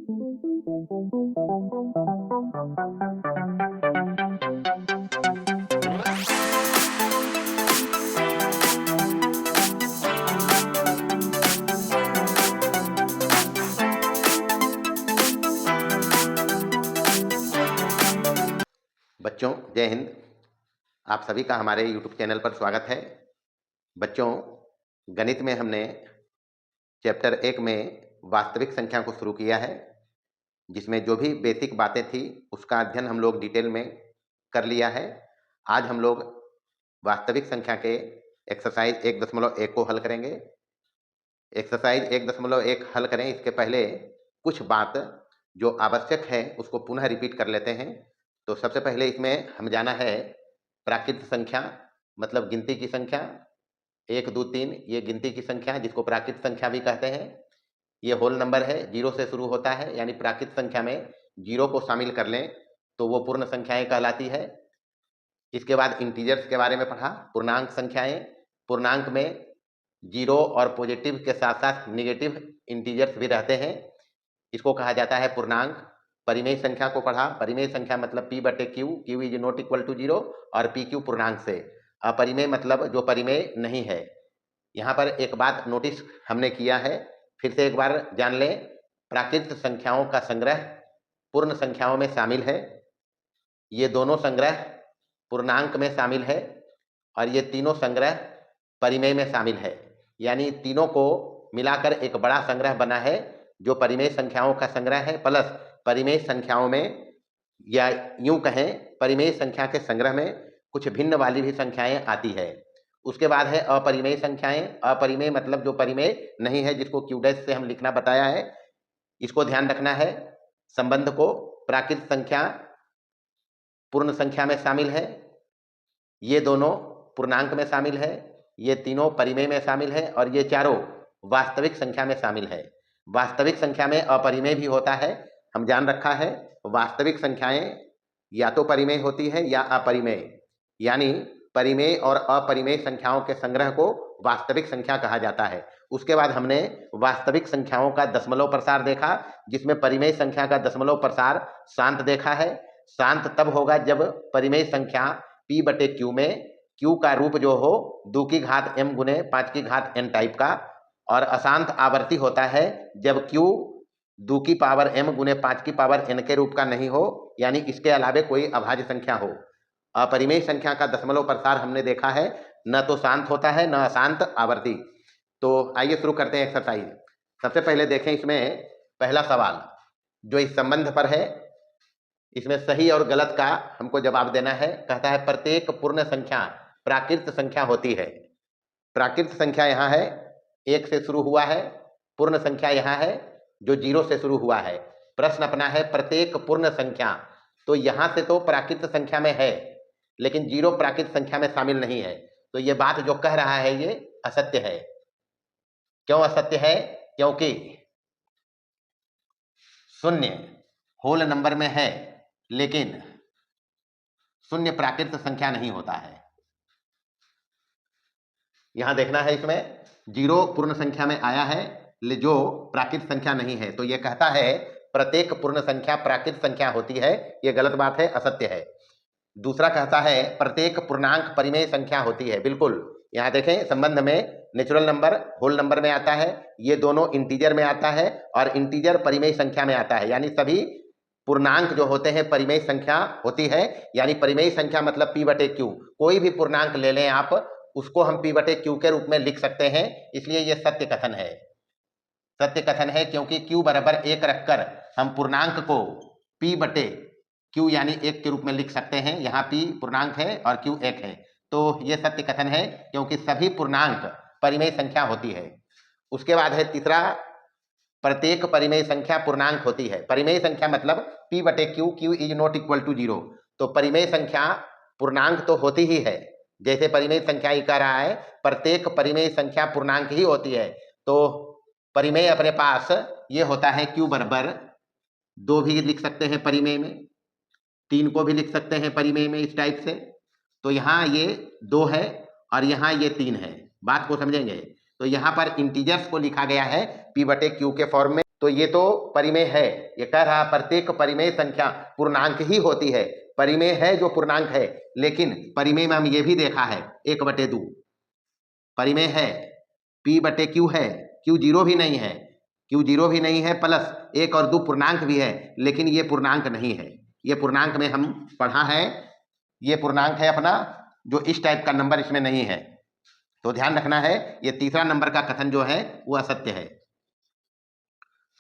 बच्चों, जय हिंद। आप सभी का हमारे YouTube चैनल पर स्वागत है। बच्चों, गणित में हमने चैप्टर 1 में वास्तविक संख्या को शुरू किया है, जिसमें जो भी बेसिक बातें थी उसका अध्ययन हम लोग डिटेल में कर लिया है। आज हम लोग वास्तविक संख्या के एक्सरसाइज 1.1 को हल करेंगे। एक्सरसाइज 1.1 हल करें इसके पहले कुछ बात जो आवश्यक है उसको पुनः रिपीट कर लेते हैं। तो सबसे पहले इसमें हम जाना है प्राकृत संख्या, मतलब गिनती की संख्या। 1, 2, 3 ये गिनती की संख्या जिसको प्राकृत संख्या भी कहते हैं। ये होल नंबर है, 0 से शुरू होता है, यानी प्राकृत संख्या में 0 को शामिल कर लें तो वो पूर्ण संख्याएं कहलाती है। इसके बाद इंटीजर्स के बारे में पढ़ा, पूर्णांक संख्याएं। पूर्णांक में 0 और पॉजिटिव के साथ साथ निगेटिव इंटीजर्स भी रहते हैं, इसको कहा जाता है पूर्णांक। परिमेय संख्या को पढ़ा, परिमेय संख्या मतलब P/Q, Q is not equal to 0 और PQ पूर्णांक से। अपरिमेय मतलब जो परिमेय नहीं है। यहाँ पर एक बात नोटिस हमने किया है, फिर से एक बार जान लें। प्राकृत संख्याओं का संग्रह पूर्ण संख्याओं में शामिल है, ये दोनों संग्रह पूर्णांक में शामिल है, और ये तीनों संग्रह परिमेय में शामिल है। यानी तीनों को मिलाकर एक बड़ा संग्रह बना है जो परिमेय संख्याओं का संग्रह है, प्लस परिमेय संख्याओं में, या यूं कहें परिमेय संख्या के संग्रह में कुछ भिन्न वाली भी संख्याएं आती है। उसके बाद है अपरिमेय संख्याएं। अपरिमेय मतलब जो परिमेय नहीं है, जिसको Q डैश से हम लिखना बताया है। इसको ध्यान रखना है संबंध को। प्राकृत संख्या पूर्ण संख्या में शामिल है, ये दोनों पूर्णांक में शामिल है, ये तीनों परिमेय में शामिल है, और ये चारों वास्तविक संख्या में शामिल है। वास्तविक संख्या में अपरिमेय भी होता है, हम जान रखा है। वास्तविक संख्याएं या तो परिमेय होती है या अपरिमेय, यानी परिमेय और अपरिमेय संख्याओं के संग्रह को वास्तविक संख्या कहा जाता है। उसके बाद हमने वास्तविक संख्याओं का दशमलव प्रसार देखा, जिसमें परिमेय संख्या का दशमलव प्रसार शांत देखा है। शांत तब होगा जब परिमेय संख्या P/Q में Q का रूप जो हो 2 की घात m गुने 5 की घात n टाइप का, और अशांत आवर्ती होता है जब Q 2 की पावर m गुने 5 की पावर n के रूप का नहीं हो, यानी इसके अलावे कोई अभाज्य संख्या हो। अपरिमेय संख्या का दशमलव प्रसार हमने देखा है, न तो शांत होता है न अशांत आवर्ती। तो आइए शुरू करते हैं एक्सरसाइज। सबसे पहले देखें इसमें पहला सवाल जो इस संबंध पर है, इसमें सही और गलत का हमको जवाब देना है। कहता है प्रत्येक पूर्ण संख्या प्राकृत संख्या होती है। प्राकृत संख्या यहाँ है, 1 से शुरू हुआ है। पूर्ण संख्या यहाँ है जो 0 से शुरू हुआ है। प्रश्न अपना है प्रत्येक पूर्ण संख्या, तो यहाँ से तो प्राकृत संख्या में है, लेकिन 0 प्राकृत संख्या में शामिल नहीं है। तो ये बात जो कह रहा है ये असत्य है। क्यों असत्य है? क्योंकि 0 होल नंबर में है, लेकिन 0 प्राकृत संख्या नहीं होता है। यहां देखना है, इसमें 0 पूर्ण संख्या में आया है जो प्राकृत संख्या नहीं है, तो यह कहता है प्रत्येक पूर्ण संख्या प्राकृत संख्या होती है। यह गलत बात है, असत्य है। दूसरा कहता है प्रत्येक पूर्णांक परिमेय संख्या होती है। बिल्कुल, यहां देखें संबंध में नेचुरल नंबर होल नंबर में आता है, ये दोनों इंटीजर में आता है, और इंटीजर परिमेय संख्या में आता है। यानी सभी पूर्णांक जो होते हैं परिमेय संख्या होती है। यानी परिमेय संख्या मतलब P/Q। कोई भी पूर्णांक ले लें आप, उसको हम P/Q के रूप में लिख सकते हैं, इसलिए यह सत्य कथन है। सत्य कथन है क्योंकि Q बराबर 1 रखकर हम पूर्णांक को P/Q यानी 1 के रूप में लिख सकते हैं। यहाँ P पूर्णांक है और Q 1 है, तो यह सत्य कथन है क्योंकि सभी पूर्णांक परिमेय संख्या होती है। उसके बाद है तीसरा, प्रत्येक परिमेय संख्या पूर्णांक होती है। परिमेय संख्या मतलब P/Q, Q is not equal to 0। तो परिमेय संख्या पूर्णांक तो होती ही है, जैसे परिमेय संख्या ही कह रहा है प्रत्येक परिमेय संख्या पूर्णांक ही होती है। तो परिमेय अपने पास ये होता है Q बराबर 2 भी लिख सकते हैं परिमेय में, 3 को भी लिख सकते हैं परिमेय में, इस टाइप से। तो यहाँ ये 2 है और यहाँ ये 3 है। बात को समझेंगे? तो यहाँ पर इंटीजर्स को लिखा गया है P/Q के फॉर्म में। तो ये तो परिमेय है। ये कह रहा प्रत्येक परिमेय संख्या पूर्णांक ही होती है, परिमेय है जो पूर्णांक है। लेकिन परिमेय में हम ये भी देखा है 1/2 परिमेय है, P/Q है, Q जीरो भी नहीं है, Q जीरो भी नहीं है, प्लस 1 और 2 पूर्णांक भी है, लेकिन ये पूर्णांक नहीं है। ये पूर्णांक में हम पढ़ा है, ये पूर्णांक है अपना, जो इस टाइप का नंबर इसमें नहीं है। तो ध्यान रखना है, ये तीसरा नंबर का कथन जो है वो असत्य है।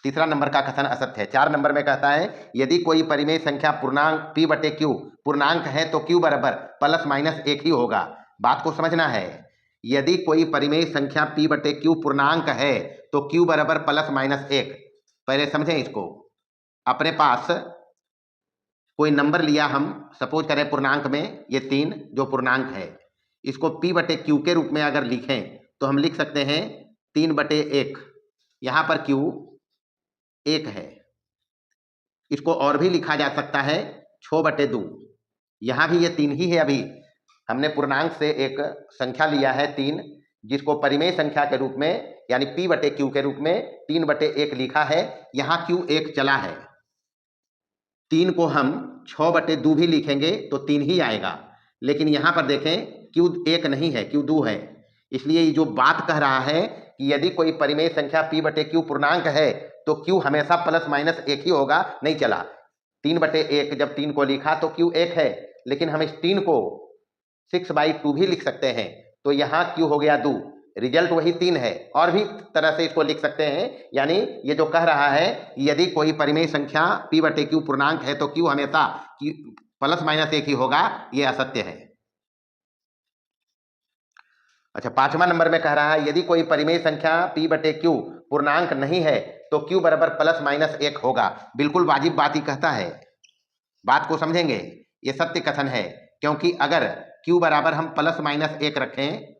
तीसरा नंबर का कथन असत्य है। 4 नंबर में कहता है यदि कोई परिमेय संख्या पूर्णांक P/Q पूर्णांक है तो Q बराबर प्लस माइनस 1 ही होगा। बात को समझना है, यदि कोई परिमेय संख्या P/Q पूर्णांक है तो Q बराबर प्लस माइनस 1। पहले समझें इसको। अपने पास कोई नंबर लिया, हम सपोज करें पूर्णांक में ये 3 जो पूर्णांक है, इसको P/Q के रूप में अगर लिखें तो हम लिख सकते हैं 3/1। यहां पर Q 1 है। इसको और भी लिखा जा सकता है 6/2। यहां भी ये 3 ही है। अभी हमने पूर्णांक से एक संख्या लिया है 3, जिसको परिमेय संख्या के रूप में यानी P/Q के रूप में 3/1 लिखा है। यहां Q 1 चला है, 3 को हम 6/2 भी लिखेंगे तो 3 ही आएगा। लेकिन यहां पर देखें Q 1 नहीं है, Q 2 है। इसलिए ये जो बात कह रहा है कि यदि कोई परिमेय संख्या P/Q पूर्णांक है तो Q हमेशा प्लस माइनस 1 ही होगा, नहीं चला। 3/1 जब 3 को लिखा तो Q 1 है, लेकिन हम इस 3 को 6/2 भी लिख सकते हैं, तो यहाँ Q हो गया 2, रिजल्ट वही 3 है। और भी तरह से इसको लिख सकते हैं। यानी ये जो कह रहा है यदि कोई परिमेय संख्या P/Q पूर्णांक है तो Q हमेशा प्लस माइनस 1 ही होगा, ये असत्य है। अच्छा, 5वां नंबर में कह रहा है यदि कोई परिमेय संख्या P/Q पूर्णांक नहीं है तो Q बराबर प्लस माइनस 1 होगा। बिल्कुल वाजिब बात ही कहता है। बात को समझेंगे, ये सत्य कथन है, क्योंकि अगर Q बराबर हम प्लस माइनस 1 रखें,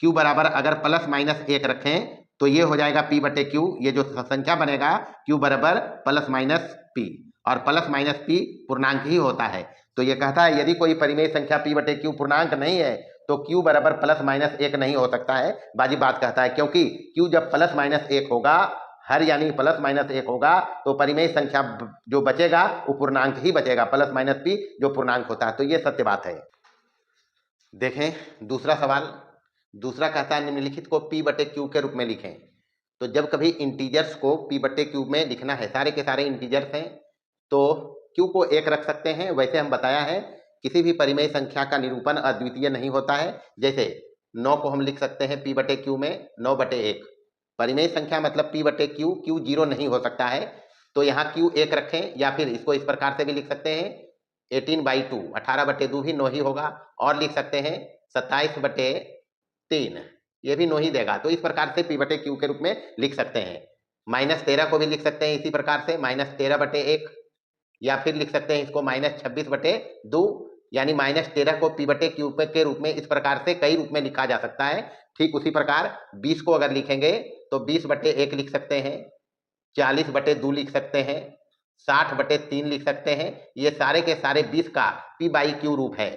Q बराबर अगर प्लस माइनस 1 रखें तो ये हो जाएगा P/Q। ये जो संख्या बनेगा Q बराबर प्लस माइनस P, और प्लस माइनस P पूर्णांक ही होता है। तो ये कहता है यदि कोई परिमेय संख्या P/Q पूर्णांक नहीं है तो Q बराबर प्लस माइनस 1 नहीं हो सकता है। बाजी बात कहता है, क्योंकि Q जब प्लस माइनस 1 होगा, हर यानी प्लस माइनस 1 होगा, तो परिमेय संख्या जो बचेगा वो पूर्णांक ही बचेगा, प्लस माइनस P जो पूर्णांक होता है। तो ये सत्य बात है। देखें दूसरा सवाल। दूसरा कहता है निम्नलिखित को P/Q के रूप में लिखें। तो जब कभी इंटीजर्स को P/Q में लिखना है, सारे के सारे इंटीजर्स हैं, तो Q को 1 रख सकते हैं। वैसे हम बताया है किसी भी परिमेय संख्या का निरूपण अद्वितीय नहीं होता है। जैसे 9 को हम लिख सकते हैं P/Q में 9/1। परिमेय संख्या मतलब P/Q, Q 0 नहीं हो सकता है। तो यहाँ Q 1 रखें, या फिर इसको इस प्रकार से भी लिख सकते हैं 18/2, 18/2 भी 9 ही होगा। और लिख सकते हैं 27/3, ये भी 9 ही देगा। तो इस प्रकार से P/Q के रूप में लिख सकते हैं। -13 को भी लिख सकते हैं इसी प्रकार से -13/1, या फिर लिख सकते हैं इसको -26/2, यानी -13 को P/Q के रूप में इस प्रकार से कई रूप में लिखा जा सकता है। ठीक उसी प्रकार 20 को अगर लिखेंगे तो 20/1 लिख सकते हैं, 40/2 लिख सकते हैं, 60/3 लिख सकते हैं। ये सारे के सारे 20 का P/Q रूप है।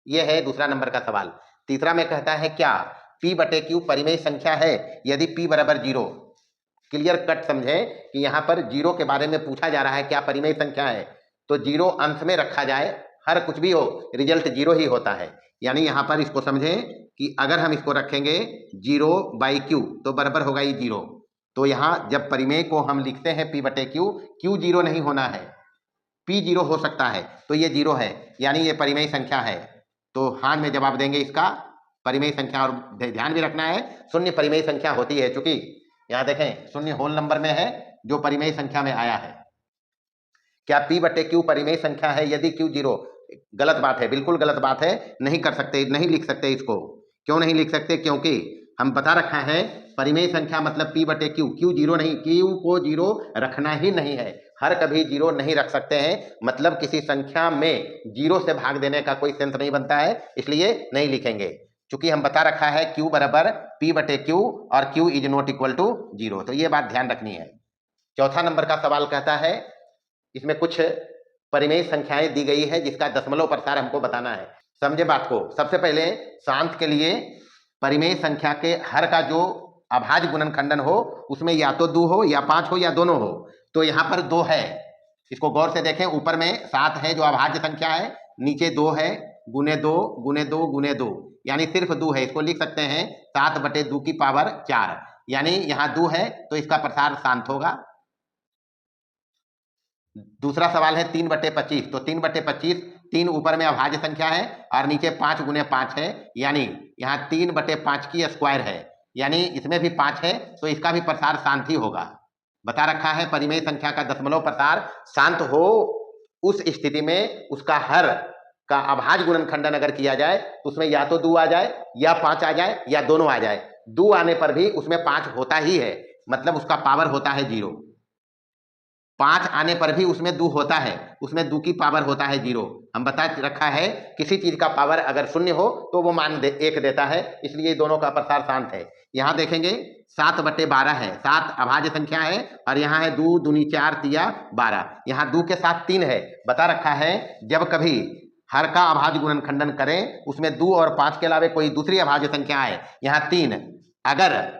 ये है दूसरा नंबर का सवाल। तीसरा में कहता है क्या P/Q परिमेय संख्या है यदि P बराबर 0। क्लियर कट समझे कि यहाँ पर 0 के बारे में पूछा जा रहा है, क्या परिमेय संख्या है, तो 0 अंश में रखा जाए, हर कुछ भी हो रिजल्ट 0 ही होता है। यानी यहाँ पर इसको समझें कि अगर हम इसको रखेंगे 0/Q तो बराबर होगा ये 0। तो यहाँ जब परिमेय को हम लिखते हैं P/Q, Q 0 नहीं होना है, P 0 हो सकता है, तो ये 0 है, यानी ये परिमेय संख्या है। तो हाँ में जवाब देंगे इसका परिमेय संख्या। और ध्यान भी रखना है शून्य परिमेय संख्या होती है, चूंकि यहाँ देखें शून्य होल नंबर में है जो परिमेय संख्या में आया है। क्या P/Q परिमेय संख्या है यदि Q 0? गलत बात है, बिल्कुल गलत बात है, नहीं कर सकते, नहीं लिख सकते इसको। क्यों नहीं लिख सकते? क्योंकि हम बता रखा है परिमेय संख्या मतलब P/Q, Q 0 नहीं, Q को 0 रखना ही नहीं है, हर कभी 0 नहीं रख सकते हैं। मतलब किसी संख्या में 0 से भाग देने का कोई सेंस नहीं बनता है, इसलिए नहीं लिखेंगे। चूंकि हम बता रखा है Q बराबर P/Q और Q is not equal to 0, तो ये बात ध्यान रखनी है। चौथा नंबर का सवाल कहता है, इसमें कुछ परिमेय संख्याएं दी गई है जिसका दशमलव प्रसार हमको बताना है। समझे बात को। सबसे पहले शांत के लिए परिमेय संख्या के हर का जो अभाज्य गुणनखंडन हो, उसमें या तो 2 हो या 5 हो या दोनों हो। तो यहाँ पर 2 है, इसको गौर से देखें, ऊपर में 7 है जो अभाज्य संख्या है, नीचे 2 है, गुने 2 गुने 2 गुने 2, यानी सिर्फ 2 है। इसको लिख सकते हैं 7/2 की पावर 4, यानी यहाँ 2 है तो इसका प्रसार शांत होगा। दूसरा सवाल है 3/25, तो 3/25, 3 ऊपर में अभाज्य संख्या है और नीचे 5 गुने 5 है, यानी यहाँ 3/5 की स्क्वायर है, यानी इसमें भी 5 है तो इसका भी प्रसार शांत ही होगा। बता रखा है परिमेय संख्या का दशमलव प्रसार शांत हो उस स्थिति में उसका हर का अभाज्य गुणनखंडन अगर किया जाए तो उसमें या तो 2 आ जाए या 5 आ जाए या दोनों आ जाए। 2 आने पर भी उसमें 5 होता ही है, मतलब उसका पावर होता है 0। 5 आने पर भी उसमें 2 होता है, उसमें 2 की पावर होता है 0। हम बता रखा है किसी चीज का पावर अगर 0 हो तो वो मान 1 देता है, इसलिए दोनों का प्रसार शांत है। यहाँ देखेंगे 7/12 है, 7 अभाज्य संख्या है और यहाँ है 2 दूनी 4 तिया 12, यहाँ 2 के साथ 3 है। बता रखा है जब कभी हर का अभाज्य गुणनखंडन करें उसमें 2 और 5 के अलावा कोई दूसरी अभाज्य संख्या है, यहाँ 3, अगर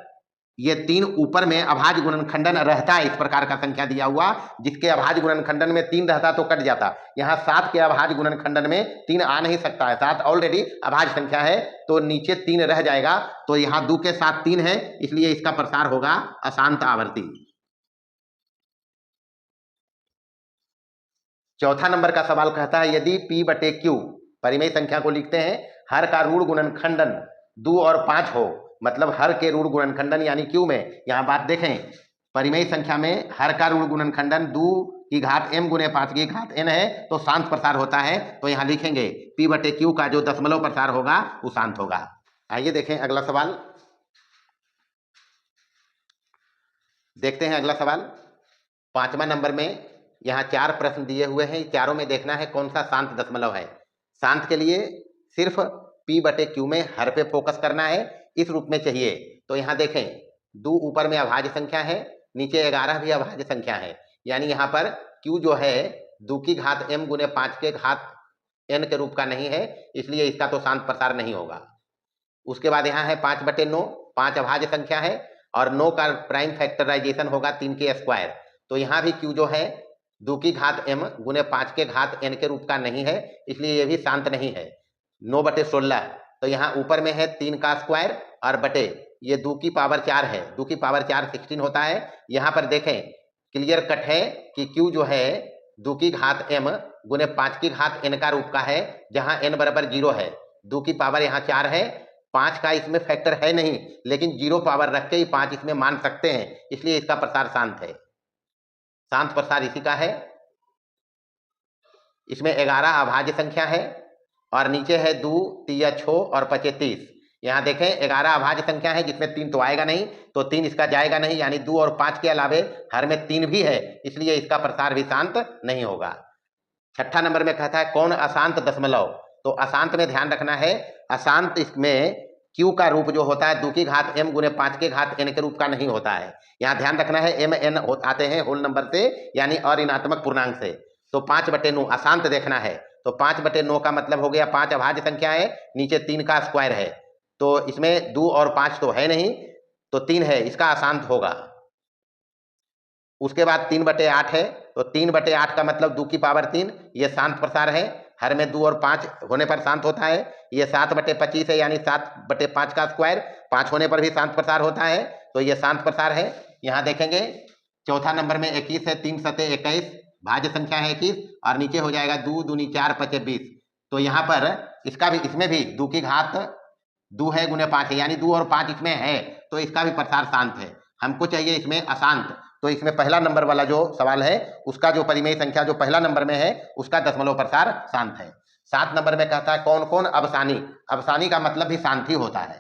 ये 3 ऊपर में अभाज्य गुणनखंडन रहता है, इस प्रकार का संख्या दिया हुआ जिसके अभाज्य गुणनखंडन में 3 रहता तो कट जाता। यहाँ 7 के अभाज्य गुणनखंडन में 3 आ नहीं सकता है, 7 ऑलरेडी अभाज्य संख्या है तो नीचे 3 रह जाएगा, तो यहाँ 2 के साथ 3 है, इसलिए इसका प्रसार होगा अशांत आवर्ती। चौथा नंबर का सवाल कहता है यदि P/Q परिमेय संख्या को लिखते हैं, हर का रूढ़ गुणनखंडन 2 और 5 हो, मतलब हर के रूढ़ गुणनखंडन यानी Q में, यहाँ बात देखें परिमेय संख्या में हर का रूढ़ गुणनखंडन 2 की घात m गुने 5 की घात n है तो शांत प्रसार होता है। तो यहाँ लिखेंगे P/Q का जो दशमलव प्रसार होगा वो शांत होगा। आइए देखें अगला सवाल, देखते हैं अगला सवाल 5वां नंबर में। यहाँ 4 प्रश्न दिए हुए हैं, चारों में देखना है कौन सा शांत दशमलव है। शांत के लिए सिर्फ P/Q में हर पे फोकस करना है, इस रूप में चाहिए। तो यहाँ देखें 2 ऊपर में अभाज्य संख्या है, नीचे 11 भी अभाज्य संख्या है, यानी यहाँ पर Q जो है 2 की घात m गुने 5 के घात n के रूप का नहीं है, इसलिए इसका तो शांत प्रसार नहीं होगा। उसके बाद यहाँ है 5/9, 5 अभाज्य संख्या है और 9 का प्राइम फैक्टराइजेशन होगा 3 के स्क्वायर, तो यहाँ भी Q जो है 2 की घात m गुने 5 के घात n के रूप का नहीं है, इसलिए ये भी शांत नहीं है। 9/16, तो यहाँ ऊपर में है 3 का स्क्वायर और बटे ये 2 की पावर 4 है, 2 की पावर 4 16 होता है। यहाँ पर देखें क्लियर कट है कि Q जो है 2 की घात m गुने 5 की घात n का रूप का है, जहाँ n बराबर 0 है। 2 की पावर यहाँ 4 है, 5 का इसमें फैक्टर है नहीं, लेकिन 0 पावर रख के ही 5 इसमें मान सकते हैं, इसलिए इसका प्रसार शांत है। शांत प्रसार इसी का है। इसमें 11 अभाज्य संख्या है और नीचे है 2 तिया 6 और 25। यहाँ देखें 11 अभाज्य संख्या है जिसमें 3 तो आएगा नहीं, तो 3 इसका जाएगा नहीं, यानी 2 और 5 के अलावे हर में 3 भी है, इसलिए इसका प्रसार भी शांत नहीं होगा। 6ठा नंबर में कहता है कौन अशांत दशमलव, तो अशांत में ध्यान रखना है, अशांत इसमें Q का रूप जो होता है 2 की घात m गुने 5 के घात n के रूप का नहीं होता है। यहाँ ध्यान रखना है m n आते हैं होल नंबर से, यानी अऋणात्मक पूर्णांक से। तो 5/9 अशांत देखना है, तो 5/9 का मतलब हो गया 5 अभाज्य संख्या है, नीचे 3 का स्क्वायर है, तो इसमें 2 और 5 तो है नहीं, तो 3 है, इसका अशांत होगा। उसके बाद 3/8 है, तो 3/8 का मतलब 2 की पावर 3, ये शांत प्रसार है, हर में 2 और 5 होने पर शांत होता है। ये 7/25 है, यानी 7/5 का स्क्वायर, 5 होने पर भी शांत प्रसार होता है, तो ये शांत प्रसार है। यहाँ देखेंगे चौथा नंबर में 21 है, 3 सते 21, भाज्य संख्या है 21 और नीचे हो जाएगा 2 दूनी 4 5 20, तो यहाँ पर इसका भी, इसमें भी 2 की घात 2 है गुने 5 है, यानी 2 और 5 इसमें है, तो इसका भी प्रसार शांत है। हमको चाहिए इसमें अशांत, तो इसमें पहला नंबर वाला जो सवाल है उसका जो परिमेय संख्या जो पहला नंबर में है उसका दशमलव प्रसार शांत है। 7 नंबर में कहता है कौन कौन अवसानी, अवसानी का मतलब भी शांति होता है,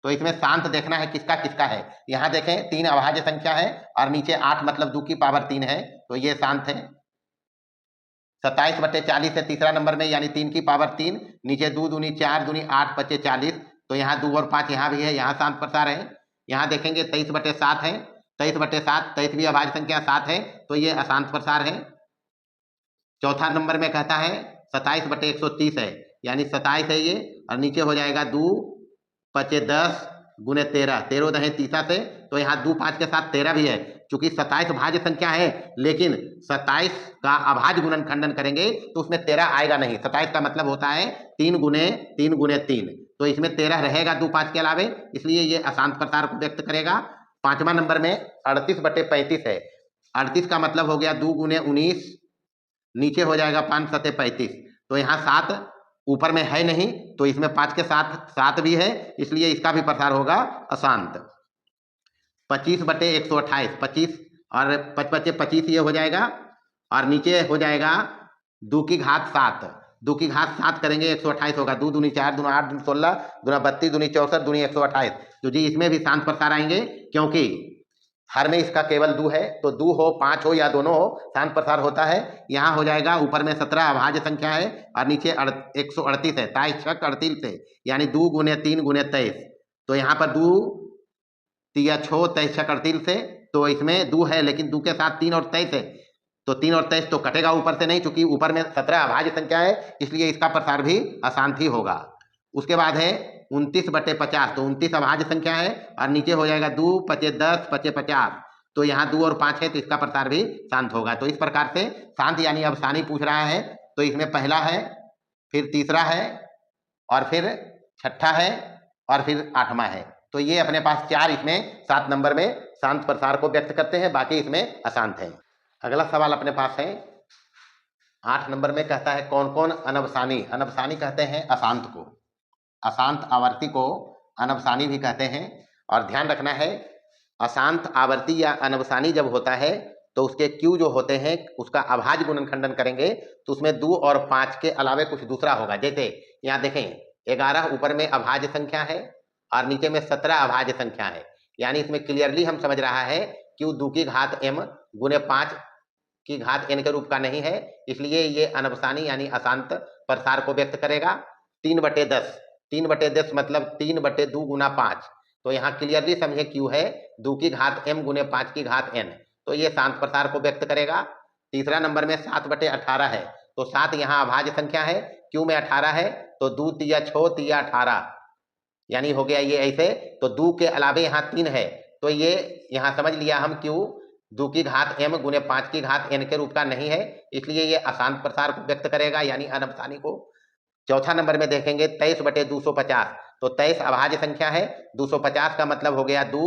तो इसमें शांत देखना है किसका किसका है। यहाँ देखें 3 अभाज्य संख्या है और नीचे 8 मतलब 2 की पावर 3 है, तो ये शांत है। 27/40 है तीसरा नंबर में, यानी 3 की पावर 3, नीचे 2 दूनी 4 दूनी 8 25 40, तो यहाँ 2 और 5 यहाँ भी है, यहाँ शांत प्रसार है। यहाँ देखेंगे 23/7 है, 23/7, 23 भी अभाज्य संख्या 7 है, तो ये अशांत प्रसार है। चौथा नंबर में कहता है 27/130 है, यानी 27 है ये, और नीचे हो जाएगा 2 25 10 गुने 13, 13 दहे 30 से, तो यहाँ 2 5 के साथ 13 भी है। चूंकि 27 भाज्य संख्या है, लेकिन 27 का अभाज्य गुणनखंडन करेंगे तो उसमें 13 आएगा नहीं। 27 का मतलब होता है 3 गुने 3 गुने 3, तो इसमें 13 रहेगा 2 5 के अलावे, इसलिए ये अशांत प्रसार को व्यक्त करेगा। 5वां नंबर में 38/35 है। 38 का मतलब हो गया 2 गुने 19, नीचे हो जाएगा 5 सते 35, तो यहाँ 7 ऊपर में है नहीं, तो इसमें 5 के साथ 7 भी है, इसलिए इसका भी प्रसार होगा अशांत। 25/128, 25 और 5×5 ये हो जाएगा, और नीचे हो जाएगा 2 की घात 7, 2 की घात 7 करेंगे 128 होगा। 2 दूनी 4, दूना 8, दूनी 16, दूना 32, दूनी 64, दूनी 128, तो जी इसमें भी शांत प्रसार आएंगे, क्योंकि हर में इसका केवल 2 है, तो 2 हो 5 हो या दोनों हो, शांत प्रसार होता है। यहाँ हो जाएगा, ऊपर में 17 अभाज्य संख्या है और नीचे 138 है, 23 38 है, यानी 2 गुने 3 गुने 23, तो यहाँ पर 2 3 6 23 38 से, तो इसमें 2 है, लेकिन 2 के साथ 3 और 23 है, तो 3 और 23 तो कटेगा ऊपर से नहीं, क्योंकि ऊपर में 17 अभाज्य संख्या है, इसलिए इसका प्रसार भी अशांत ही होगा। उसके बाद है 29/50, तो 29 अभाज्य संख्या है और नीचे हो जाएगा 2 5 10 5 50, तो यहाँ 2 और 5 है, तो इसका प्रसार भी शांत होगा। तो इस प्रकार से शांत यानी अवसानी पूछ रहा है, तो इसमें पहला है, फिर तीसरा है, और फिर छठा है, और फिर 8वां है। तो ये अपने पास 4 इसमें 7 नंबर में शांत प्रसार को व्यक्त करते हैं, बाकी इसमें अशांत है। अगला सवाल अपने पास है 8 नंबर में, कहता है कौन कौन अनवसानी, अनवसानी कहते हैं अशांत को, अशांत आवर्ती को अनवसानी भी कहते हैं। और ध्यान रखना है, अशांत आवर्ती या अनवसानी जब होता है तो उसके क्यू जो होते हैं उसका अभाज्य गुणनखंडन करेंगे तो उसमें 2 और 5 के अलावे कुछ दूसरा होगा। जैसे यहाँ देखें, 11 ऊपर में अभाज्य संख्या है और नीचे में 17 अभाज्य संख्या है, यानी इसमें क्लियरली हम समझ रहा है क्यू 2 की घात m गुने 5 की घात n के रूप का नहीं है, इसलिए ये अनवसानी यानी अशांत प्रसार को व्यक्त करेगा। 3/10, 3/10 मतलब 3/2 गुना 5, तो यहाँ क्लियरली समझे क्यू है 2 की घात m गुने 5 की घात n, तो ये शांत प्रसार को व्यक्त करेगा। तीसरा नंबर में 7/18 है, तो 7 यहाँ अभाज्य संख्या है, क्यू में 18 है, तो 2 तिया 6 तिया 18, यानी हो गया ये ऐसे, तो 2 के अलावे यहाँ 3 है, तो ये यहाँ समझ लिया हम क्यू 2 की घात m गुने 5 की घात n के रूप का नहीं है, इसलिए ये अशांत प्रसार को व्यक्त करेगा यानी अनवसानी को। चौथा नंबर में देखेंगे 23/250, तो 23 अभाज्य संख्या है, 250 का मतलब हो गया 2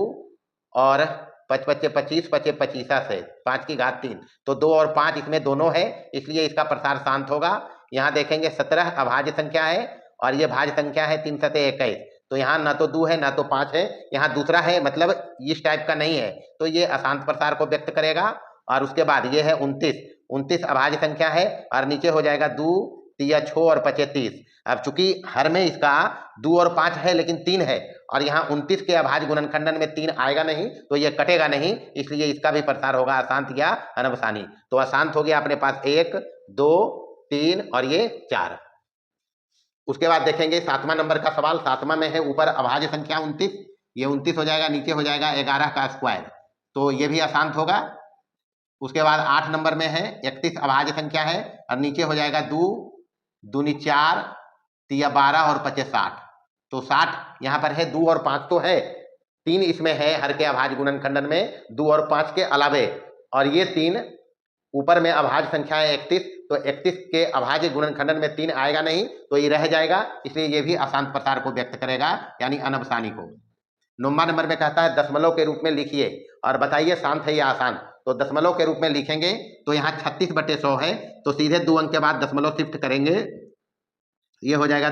और 5 5 25 5 25 से 5 की घात 3, तो 2 और 5 इसमें दोनों है, इसलिए इसका प्रसार शांत होगा। यहाँ देखेंगे 17 अभाज्य संख्या है और ये भाज्य संख्या है 3 सते 21, तो यहाँ ना तो 2 है ना तो 5 है, यहाँ दूसरा है, मतलब इस टाइप का नहीं है, तो ये अशांत प्रसार को व्यक्त करेगा। और उसके बाद ये है 29, 29 अभाज्य संख्या है और नीचे हो जाएगा 2 तिया 6 और 25। अब चूंकि हर में इसका 2 और 5 है लेकिन 3 है, और यहाँ 29 के अभाज्य गुणनखंडन में 3 आएगा नहीं, तो ये कटेगा नहीं, इसलिए इसका भी प्रसार होगा अशांत या अनवसानी। तो अशांत हो गया अपने पास 1 2 3 और ये 4। उसके बाद देखेंगे 7वां नंबर का सवाल। 7वां में है ऊपर अभाज्य संख्या 29, ये 29 हो जाएगा, नीचे हो जाएगा 11 का स्क्वायर, तो ये भी अशांत होगा। उसके बाद 8 नंबर में है 31 अभाज्य संख्या है और नीचे हो जाएगा 2 दूनी 4 तिया 12 और 25 60, तो 60 यहाँ पर है, 2 और 5 तो है, 3 इसमें है हर के अभाज्य गुणनखंडन में 2 और 5 के अलावे, और ये 3 ऊपर में अभाज्य संख्या है 31, तो 31 के अभाज्य गुणनखंडन में 3 आएगा नहीं, तो ये रह जाएगा, इसलिए ये भी अशांत प्रसार को व्यक्त करेगा यानी अनवसानी को। 9वां नंबर में कहता है दशमलव के रूप में लिखिए और बताइए शांत है या अशांत। तो दशमलव के रूप में लिखेंगे तो यहाँ 36/100 है, तो सीधे 2 अंक के बाद दशमलव शिफ्ट करेंगे, ये हो जाएगा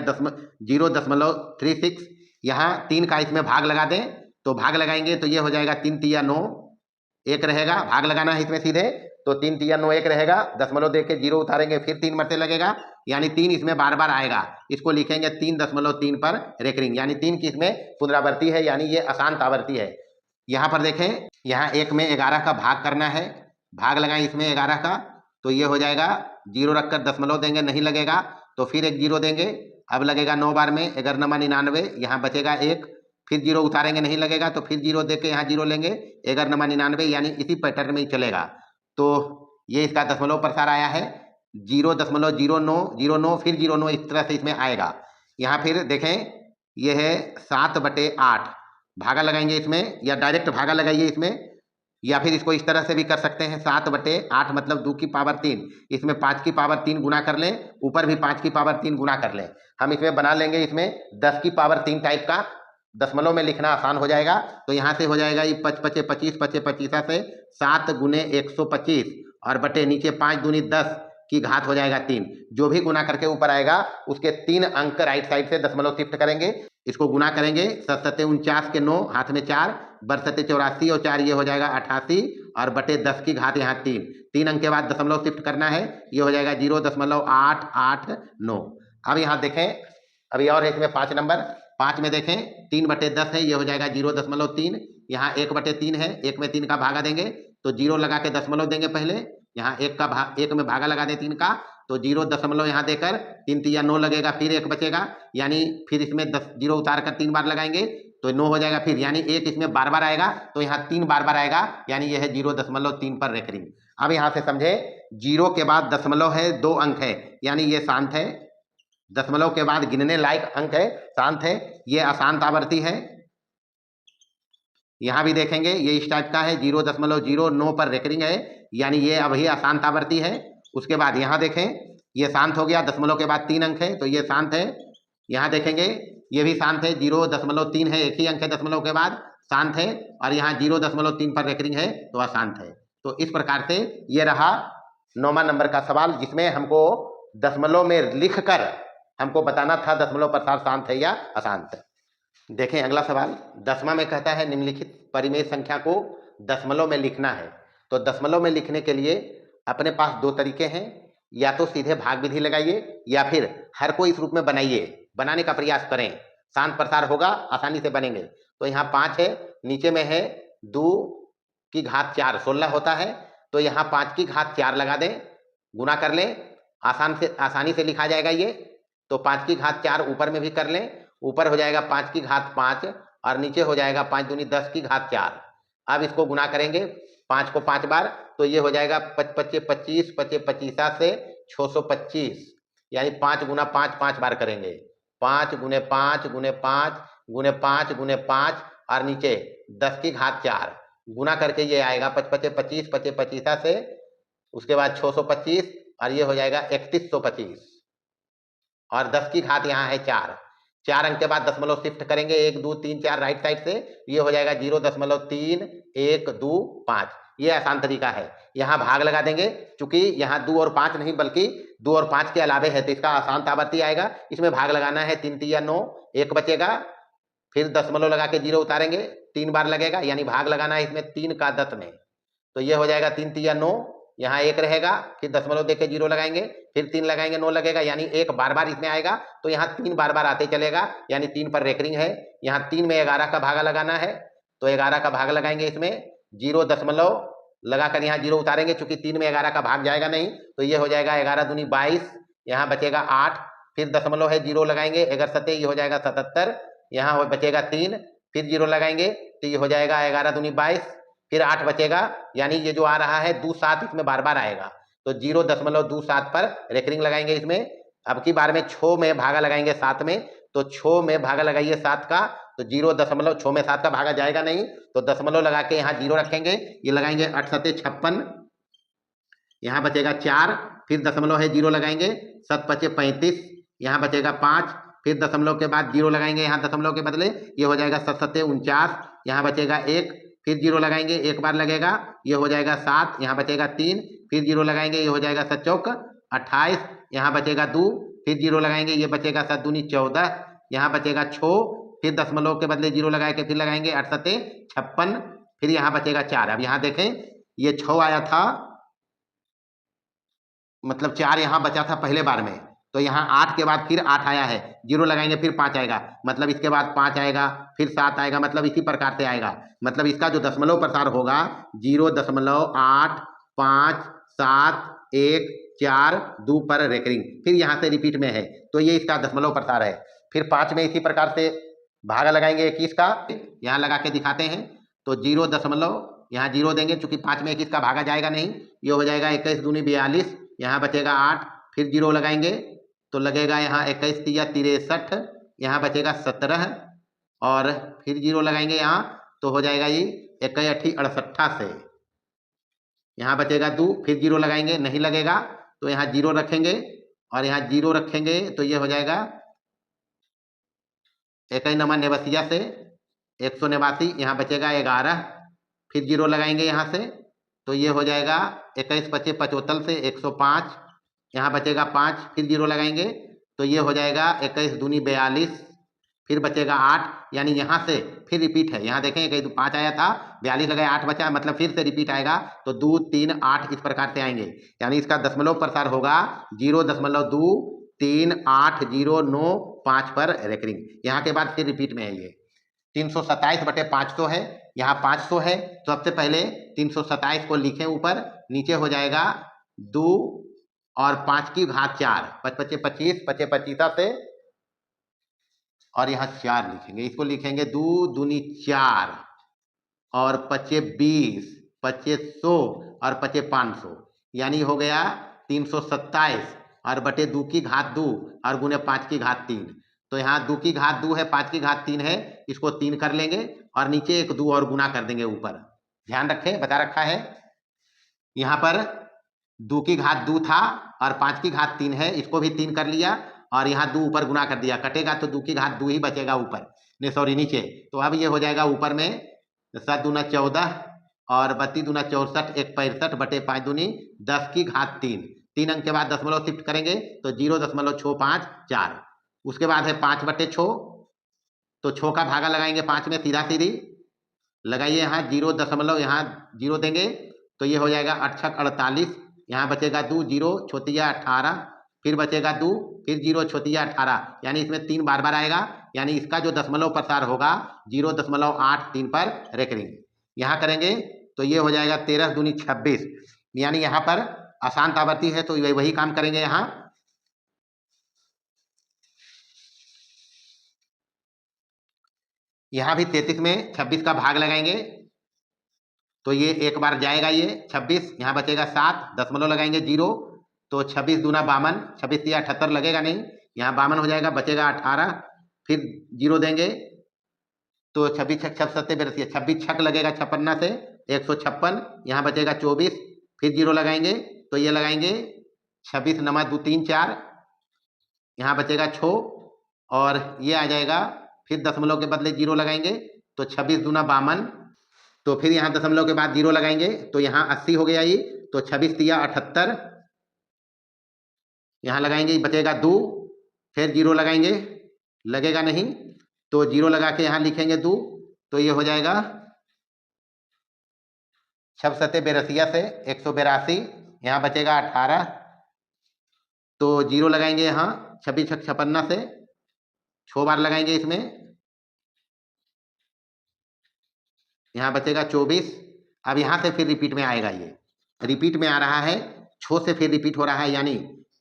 0.36। यहाँ 3 का इसमें भाग लगा दें, तो भाग लगाएंगे तो ये हो जाएगा 3 तिया 9, 1 रहेगा, भाग लगाना है इसमें सीधे, तो 3 तिया 9 1 रहेगा, दशमलव दे के 0 उतारेंगे, फिर 3 मरते लगेगा, यानी 3 इसमें बार बार आएगा, इसको लिखेंगे 3.3 पर रेकरिंग, यानी 3 की इसमें पुनरावृत्ति है, यानी ये अशांत आवर्ती है। यहाँ पर देखें, यहाँ 1 में 11 का भाग करना है, भाग लगाएं इसमें 11 का, तो ये हो जाएगा 0 रखकर दशमलव देंगे, नहीं लगेगा, तो फिर एक 0 देंगे, अब लगेगा 9 बार में 11×99, यहाँ बचेगा 1, फिर 0 उतारेंगे, नहीं लगेगा, तो फिर 0 दे के यहाँ 0 लेंगे, 11×99, यानी इसी पैटर्न में ही चलेगा। तो ये इसका दशमलव प्रसार आया है 0.0909, फिर 0.9, इस तरह से इसमें आएगा। यहाँ फिर देखें, ये है 7/8, भागा लगाएंगे इसमें, या डायरेक्ट भागा लगाइए इसमें, या फिर इसको इस तरह से भी कर सकते हैं 7/8 मतलब 2 की पावर 3, इसमें 5 की पावर 3 गुना कर लें, ऊपर भी 5 की पावर 3 गुना कर लें। हम इसमें बना लेंगे इसमें 10 की पावर 3 टाइप का, दशमलव में लिखना आसान हो जाएगा। तो यहाँ से हो जाएगा ये 5 पचे 25 पचे 25 से 7 गुने 125 और बटे नीचे 5 दूनी 10 की घात हो जाएगा 3। जो भी गुना करके ऊपर आएगा उसके 3 अंक राइट साइड से दशमलव शिफ्ट करेंगे, इसको गुना करेंगे। 7×7 = 49 के 9 हाथ में 4 बरसते 84 और 4 ये हो जाएगा 88 और बटे 10 की घात यहाँ 3 अंक के बाद दशमलव शिफ्ट करना है, ये हो जाएगा 0.889। अब यहाँ देखें, अभी और है इसमें 5 नंबर, 5 में देखें 3/10 है, ये हो जाएगा 0.3। यहाँ 1/3 है, 1 में 3 का भागा देंगे तो 0 लगा के दशमलव देंगे पहले, यहाँ 1 में भागा लगा दें 3 का तो 0 यहाँ देकर 3×3 = 9 लगेगा, फिर 1 बचेगा, यानी फिर इसमें 0 उतार कर 3 बार लगाएंगे तो 9 हो जाएगा, फिर यानी 1 इसमें बार आएगा तो यहाँ 3 बार आएगा, यानी यह है 0.3 पर रेकरिंग। अब यहाँ से समझे 0 के बाद दशमलव है, 2 अंक है, यानी ये शांत है, दशमलव के बाद गिनने लायक अंक है, शांत है, ये अशांत आवृत्ति है। यहाँ भी देखेंगे ये इस टाइप का है, 0.09 पर रेकरिंग है, यानी ये अभी अशांत आवृत्ति है। उसके बाद यहाँ देखें ये शांत हो गया, दशमलव के बाद 3 अंक है तो ये शांत है। यहाँ देखेंगे ये भी शांत है, 0.3 है, एक ही अंक है दशमलव के बाद, शांत है, और यहाँ 0.3 पर रेकरिंग है तो अशांत है। तो इस प्रकार से ये रहा 9वां नंबर का सवाल, जिसमें हमको दशमलव में लिखकर हमको बताना था दशमलव प्रसार शांत है या अशांत। देखें अगला सवाल, 10वां में कहता है निम्नलिखित परिमेय संख्या को दशमलव में लिखना है। तो दशमलव में लिखने के लिए अपने पास 2 तरीके हैं, या तो सीधे भाग विधि लगाइए या फिर हर को इस रूप में बनाइए, बनाने का प्रयास करें, शांत प्रसार होगा, आसानी से बनेंगे। तो यहाँ 5 है, नीचे में है 2 की घात 4 16 होता है, तो यहाँ 5 की घात 4 लगा दें, गुना कर लें, आसानी से लिखा जाएगा ये। तो 5 की घात 4 ऊपर में भी कर लें, ऊपर हो जाएगा 5 की घात 5 और नीचे हो जाएगा 5 दूनी 10 की घात 4। अब इसको गुना करेंगे 5 को 5 बार तो ये हो जाएगा 5 पचे 25 पचे 25 से 625, यानी 5 गुना 5 5 बार करेंगे, 5 गुने 5 गुने 5 गुने 5 गुने 5 और नीचे 10 की घात 4 गुना करके ये आएगा 5 पचे 25 पचे 25 से, उसके बाद 625 और ये हो जाएगा 3125 और 10 की घात यहाँ है 4 अंक के बाद दशमलव शिफ्ट करेंगे 1 2 3 4 राइट साइड से, ये हो जाएगा 0.3 1 2 5। ये आसान तरीका है। यहाँ भाग लगा देंगे, चूंकि यहाँ 2 और 5 नहीं बल्कि 2 और 5 के अलावे है तो इसका आसान आवृत्ति आएगा, इसमें भाग लगाना है 3×3 = 9, 1 बचेगा, फिर दशमलव लगा के 0 उतारेंगे, 3 बार लगेगा, यानी भाग लगाना है इसमें 3 का 10 में, तो ये हो जाएगा 3×3 = 9, यहाँ 1 रहेगा, फिर दशमलव देके 0 लगाएंगे, फिर 3 लगाएंगे 9 लगेगा, यानी 1 बार इसमें आएगा, तो यहाँ 3 बार आते चलेगा, यानी 3 पर रेकरिंग है। यहाँ 3 में 11 का भागा लगाना है तो 11 का भाग लगाएंगे, इसमें 0 दशमलव लगाकर यहाँ 0 उतारेंगे, चूंकि 3 में 11 का भाग जाएगा नहीं, तो ये हो जाएगा 11 दूनी 22, यहाँ बचेगा 8, फिर दशमलव है 0 लगाएंगे, 11 सते ये हो जाएगा 77, यहाँ बचेगा 3, फिर 0 लगाएंगे तो ये हो जाएगा 11 दूनी 22, फिर 8 बचेगा, यानी ये जो आ रहा है 2 7 इसमें बार आएगा, तो 0.27 पर रेकरिंग लगाएंगे इसमें। अब की बार में 6 में भागा लगाएंगे 7 में, तो 6 में भागा लगाइए 7 का, तो 0.6 में 7 का भागा जाएगा नहीं, तो दशमलव लगा के यहाँ 0 रखेंगे, ये लगाएंगे 8 सते 56, यहाँ बचेगा 4, फिर दशमलव है 0 लगाएंगे, 7 पचे 35, यहाँ बचेगा 5, फिर दशमलव के बाद 0 लगाएंगे, यहाँ दशमलव के बदले ये हो जाएगा 7 सते 49, यहाँ बचेगा 1, फिर 0 लगाएंगे, 1 बार लगेगा, ये हो जाएगा 7, यहाँ बचेगा 3, फिर 0 लगाएंगे, ये हो जाएगा 7 चौक 28, यहाँ बचेगा 2, फिर 0 लगाएंगे, ये बचेगा 7 दूनी 14, यहाँ बचेगा 6, फिर दशमलव के बदले 0 लगा के फिर लगाएंगे 8 सते 56, फिर यहाँ बचेगा 4। अब यहाँ देखें ये 6 आया था, मतलब 4 यहाँ बचा था पहले बार में, तो यहाँ 8 के बाद फिर 8 आया है, 0 लगाएंगे फिर 5 आएगा, मतलब इसके बाद 5 आएगा, फिर 7 आएगा, मतलब इसी प्रकार से आएगा, मतलब इसका जो दशमलव प्रसार होगा 0.857 1 4 2 पर रेकरिंग, फिर यहाँ से रिपीट में है, तो ये इसका दशमलव प्रसार है। फिर 5 में इसी प्रकार से भागा लगाएंगे 21 का, यहाँ लगा के दिखाते हैं, तो 0 दशमलव यहाँ 0 देंगे, चूंकि 5 में 21 का भागा जाएगा नहीं, ये हो जाएगा 21 दूनी 42, यहाँ बचेगा 8, फिर 0 लगाएंगे तो लगेगा यहाँ 21 × 3 = 63, यहाँ बचेगा 17 और फिर 0 लगाएंगे यहाँ, तो हो जाएगा ये 61 से। यहाँ बचेगा 2, फिर 0 लगाएंगे, नहीं लगेगा तो यहाँ 0 रखेंगे और यहाँ 0 रखेंगे, तो ये हो जाएगा 21 नेवसिया से 189, यहाँ बचेगा 11, फिर 0 लगाएंगे यहाँ से, तो ये हो जाएगा 21 पचे 75 से 105, यहाँ बचेगा 5, फिर 0 लगाएंगे, तो ये हो जाएगा 21 दूनी 42, फिर बचेगा 8, यानी यहाँ से फिर रिपीट है। यहाँ देखें 21 5 आया था, 42 लगाए 8 बचा, मतलब फिर से रिपीट आएगा, तो 2 3 8 इस प्रकार से आएंगे। यानी इसका दशमलव प्रसार होगा 0.23809 पर रेकरिंग। यहाँ के बाद फिर रिपीट में है ये 327/500 है, यहाँ 500 है, तो सबसे पहले 327 को लिखें ऊपर, नीचे हो जाएगा 2 और 5 की घात 4, 5 पचे 25, पचे 25 से, और यहाँ 4 लिखेंगे, इसको लिखेंगे 2 दूनी 4 और पचे 20, पचे 100 और पचे 500, यानी हो गया 327 और बटे 2 की घात 2 और गुने 5 की घात 3। तो यहाँ 2 की घात 2 है, 5 की घात 3 है, इसको 3 कर लेंगे और नीचे एक 2 और गुना कर देंगे ऊपर। ध्यान रखें, बता रखा है, यहाँ पर 2 की घात 2 था और 5 की घात 3 है, इसको भी 3 कर लिया और यहाँ 2 ऊपर गुना कर दिया, कटेगा तो 2 की घात 2 ही बचेगा ऊपर, नहीं सॉरी नीचे। तो अब ये हो जाएगा ऊपर में 7 दूना 14 और 32 दूना 64, 1 65 बटे 5 दूनी 10 की घात 3। 3 अंक के बाद दशमलव शिफ्ट करेंगे तो 0.654। उसके बाद है 5/6, तो 6 का भागा लगाएंगे 5 में, सीधा सीधी लगाइए, यहाँ 0 यहाँ 0 देंगे, तो ये हो जाएगा 8 48, यहाँ बचेगा 2, 0 छोतिया 18, फिर बचेगा 2, फिर 0 छोतिया 18, यानी इसमें 3 बार बार आएगा, यानी इसका जो दशमलव प्रसार होगा 0.83 पर रेकरिंग। यहाँ करेंगे तो ये हो जाएगा 13 दूनी 26, यानी यहाँ पर अशांत आवृत्ति है तो वही काम करेंगे। यहाँ भी 33 में 26 का भाग लगाएंगे, तो ये एक बार जाएगा ये 26, यहाँ बचेगा 7, दशमलव लगाएंगे 0, तो 26 दूना 52, 26 या 78 लगेगा नहीं, यहाँ 52 हो जाएगा, बचेगा 18, फिर 0 देंगे, तो 26 छक 7 82, 26 छक लगेगा 56 से 156, यहाँ बचेगा 24, फिर 0 लगाएंगे, तो ये लगाएंगे 26 नमा 2 3 4, यहाँ बचेगा 6 और ये आ जाएगा, फिर दशमलव के बदले 0 लगाएंगे, तो 26 दूना 52, तो फिर यहाँ दशमलव के बाद 0 लगाएंगे, तो यहाँ 80 हो गया ये, तो 26 तिया 78, यहाँ लगाएंगे, बचेगा 2, फिर 0 लगाएंगे, लगेगा नहीं, तो 0 लगा के यहाँ लिखेंगे 2, तो ये हो जाएगा 6 सते 82 से 182, यहाँ बचेगा 18, तो 0 लगाएंगे यहाँ 26 छक 56 से, 6 बार लगाएंगे इसमें, यहाँ बचेगा 24। अब यहाँ से फिर रिपीट में आएगा, ये रिपीट में आ रहा है, 6 से फिर रिपीट हो रहा है, यानी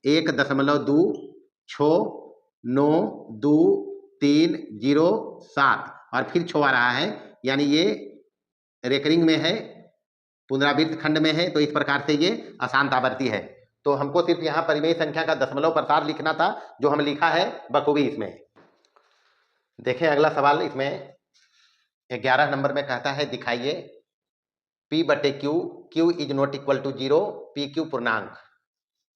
1.2692307 और फिर 6 आ रहा है, यानी ये रेकरिंग में है, पुनरावृत्त खंड में है, तो इस प्रकार से ये अशांत आवृत्ति है। तो हमको सिर्फ यहाँ परिमेय संख्या का दशमलव प्रसार लिखना था, जो हम लिखा है बखूबी इसमें। देखें अगला सवाल, इसमें 11 नंबर में कहता है दिखाइए P/Q, Q is not equal to 0, PQ पूर्णांक।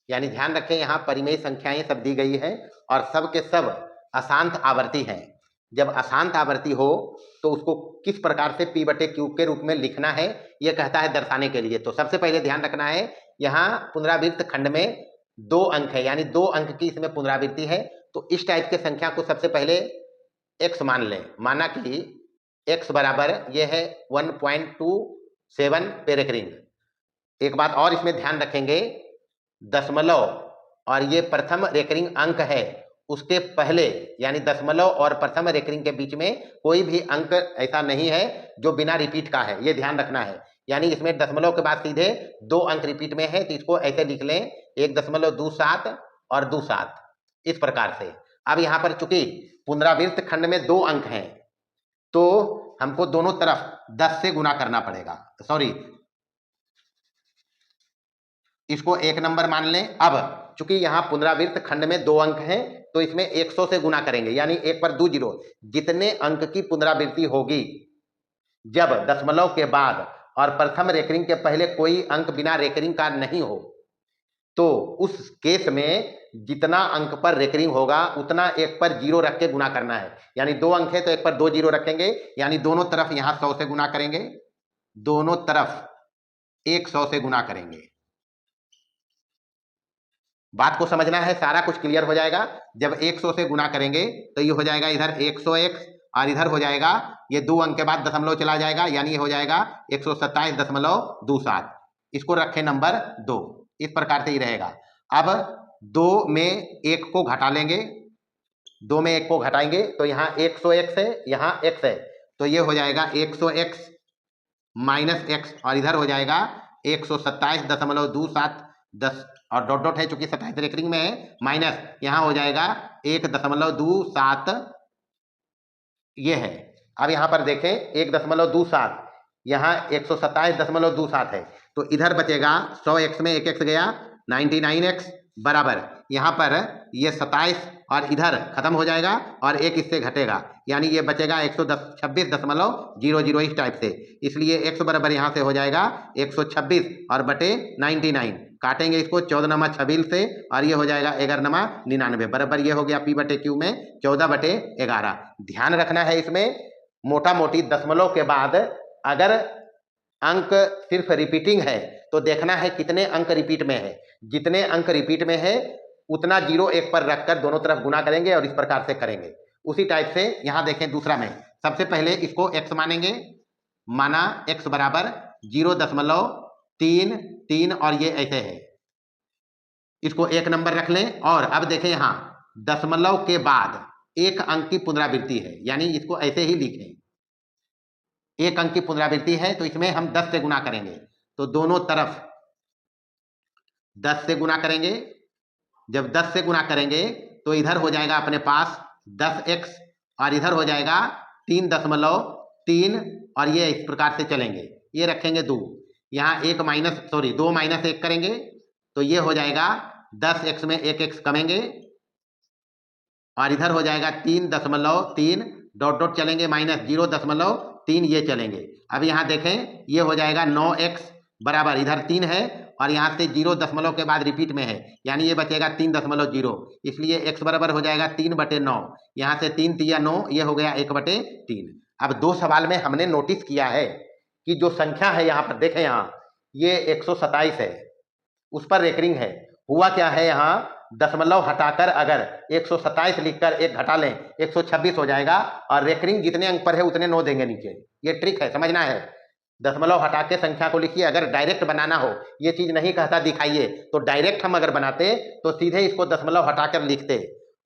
यानी ध्यान रखें, यहाँ परिमेय संख्याएं सब दी गई है और सब के सब अशांत आवर्ती हैं। जब अशांत आवर्ती हो तो उसको किस प्रकार से P/Q के रूप में लिखना है, यह कहता है दर्शाने के लिए। तो सबसे पहले ध्यान रखना है, यहाँ पुनरावृत्त खंड में 2 अंक है, यानी 2 अंक की इसमें पुनरावृत्ति है, तो इस टाइप के संख्या को सबसे पहले x मान लें। माना कि x बराबर ये है 1.27 पे रेकरिंग। एक बात और इसमें ध्यान रखेंगे, दशमलव और ये प्रथम रेकरिंग अंक है, उसके पहले यानी दशमलव और प्रथम रेकरिंग के बीच में कोई भी अंक ऐसा नहीं है जो बिना रिपीट का है, ये ध्यान रखना है। यानी इसमें दशमलव के बाद सीधे 2 अंक रिपीट में है, तो इसको ऐसे लिख लें 1.27 और 27 इस प्रकार से। अब यहाँ पर चूंकि पुनरावृत्त खंड में 2 अंक हैं, तो हमको दोनों तरफ 10 से गुना करना पड़ेगा, सॉरी इसको 1 नंबर मान लें। अब चूंकि यहाँ पुनरावृत्त खंड में 2 अंक हैं, तो इसमें 100 से गुना करेंगे, यानी 1 पर 2 जीरो। जितने अंक की पुनरावृत्ति होगी जब दशमलव के बाद और प्रथम रेकरिंग के पहले कोई अंक बिना रेकरिंग का नहीं हो, तो उस केस में जितना अंक पर रेकरिंग होगा उतना 1 पर 0 रख के गुना करना है। यानी 2 अंक है तो 1 पर 2 जीरो रखेंगे, यानी दोनों तरफ यहां 100 से गुना करेंगे, दोनों तरफ 100 से गुना करेंगे। बात को समझना है, सारा कुछ क्लियर हो जाएगा। जब 100 से गुना करेंगे तो ये हो जाएगा इधर 101 और इधर हो जाएगा ये 2 अंक के बाद दशमलव चला जाएगा, यानी ये हो जाएगा 127.27। इसको रखें नंबर 2, इस प्रकार से ही रहेगा। अब 2 में 1 को घटा लेंगे, 2 में 1 को घटाएंगे तो यहाँ 101 है, यहाँ x है, तो ये हो जाएगा 100x माइनस x और इधर हो जाएगा 127.27 10 और डॉट डॉट है चूंकि 27 रेकरिंग में है, माइनस यहाँ हो जाएगा 1.27 ये है। अब यहाँ पर देखें 1.27 यहाँ 127.27 है, तो इधर बचेगा 100x में 1x गया 99x बराबर यहाँ पर ये 27 और इधर खत्म हो जाएगा और 1 इससे घटेगा, यानी ये बचेगा 126.00 इस टाइप से। इसलिए x बराबर यहाँ से हो जाएगा 126 और बटे 99, काटेंगे इसको 14 से और ये हो जाएगा 11 बराबर ये हो गया p बटे q में 14/11। ध्यान रखना है इसमें मोटा मोटी दशमलव के बाद अगर अंक सिर्फ रिपीटिंग है तो देखना है कितने अंक रिपीट में है। जितने अंक रिपीट में है उतना 0 1 पर रखकर दोनों तरफ गुना करेंगे और इस प्रकार से करेंगे। उसी टाइप से यहाँ देखें दूसरा में, सबसे पहले इसको x मानेंगे, माना x बराबर 0.33 और ये ऐसे है, इसको 1 नंबर रख लें। और अब देखें यहाँ दशमलव के बाद 1 अंक की पुनरावृत्ति है, यानी इसको ऐसे ही लिखें, 1 अंक की पुनरावृत्ति है तो इसमें हम 10 से गुना करेंगे, तो दोनों तरफ 10 से गुना करेंगे। जब 10 से गुना करेंगे तो इधर हो जाएगा अपने पास 10x और इधर हो जाएगा 3.3 और ये इस प्रकार से चलेंगे, ये रखेंगे 2, यहाँ 2 माइनस 1 करेंगे तो ये हो जाएगा 10x में 1x कमेंगे और इधर हो जाएगा 3.3 डॉट डॉट चलेंगे माइनस 0.3 ये चलेंगे। अब यहाँ देखें ये हो जाएगा 9x बराबर इधर 3 है और यहाँ से 0 दशमलव के बाद रिपीट में है, यानी ये बचेगा 3.0, इसलिए x बराबर हो जाएगा 3/9, यहाँ से 3 3 9 ये हो गया 1/3। अब 2 सवाल में हमने नोटिस किया है कि जो संख्या है यहाँ पर देखें, यहाँ ये 127 है, उस पर रेकरिंग है। हुआ क्या है, यहाँ दशमलव हटाकर अगर 127 लिखकर 1 घटा लें 126 हो जाएगा और रेकरिंग जितने अंक पर है उतने 9 देंगे नीचे। ये ट्रिक है, समझना है। दशमलव हटा के संख्या को लिखिए, अगर डायरेक्ट बनाना हो, ये चीज नहीं कहता दिखाइए, तो डायरेक्ट हम अगर बनाते तो सीधे इसको दशमलव हटाकर लिखते